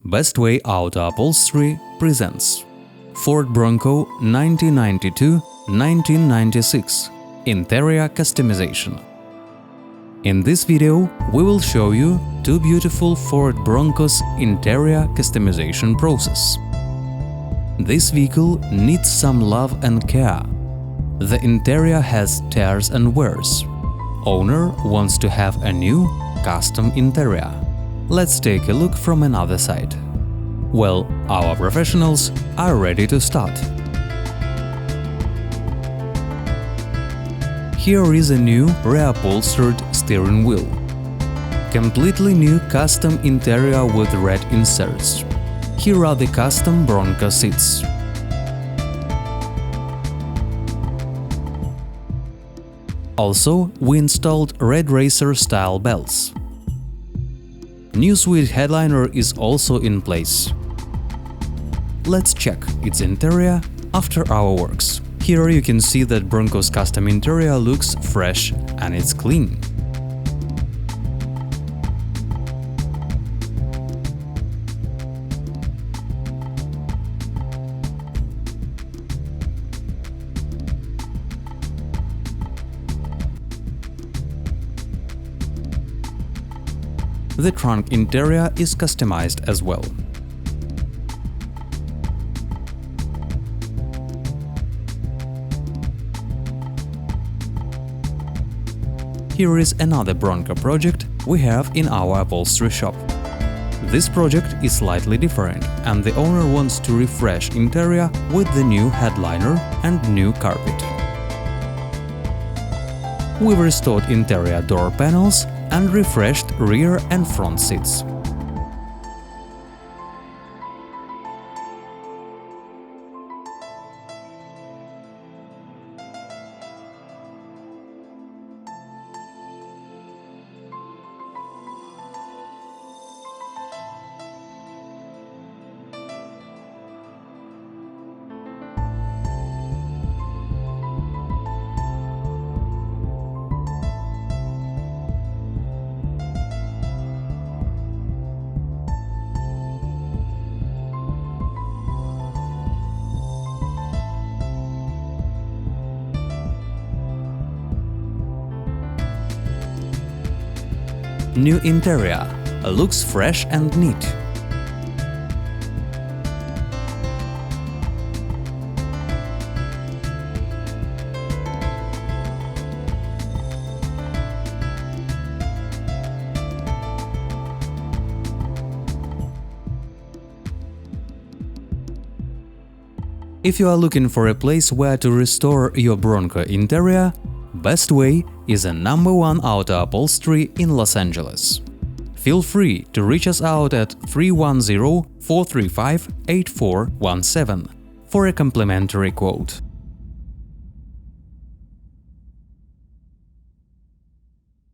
Best Way Auto Upholstery presents Ford Bronco 1992-1996 Interior Customization. In this video, we will show you two beautiful Ford Broncos interior customization process. This vehicle needs some love and care. The interior has tears and wears. Owner wants to have a new, custom interior. Let's take a look from another side. Well, our professionals are ready to start. Here is a new reupholstered steering wheel. Completely new custom interior with red inserts. Here are the custom Bronco seats. Also, we installed red racer style belts. New suede headliner is also in place. Let's check its interior after our works. Here you can see that Bronco's custom interior looks fresh and it's clean. The trunk interior is customized as well. Here is another Bronco project we have in our upholstery shop. This project is slightly different, and the owner wants to refresh interior with the new headliner and new carpet. We've restored interior door panels and refreshed rear and front seats. New interior looks fresh and neat. If you are looking for a place where to restore your Bronco interior, Best Way is a #1 auto upholstery in Los Angeles. Feel free to reach us out at 310-435-8417 for a complimentary quote.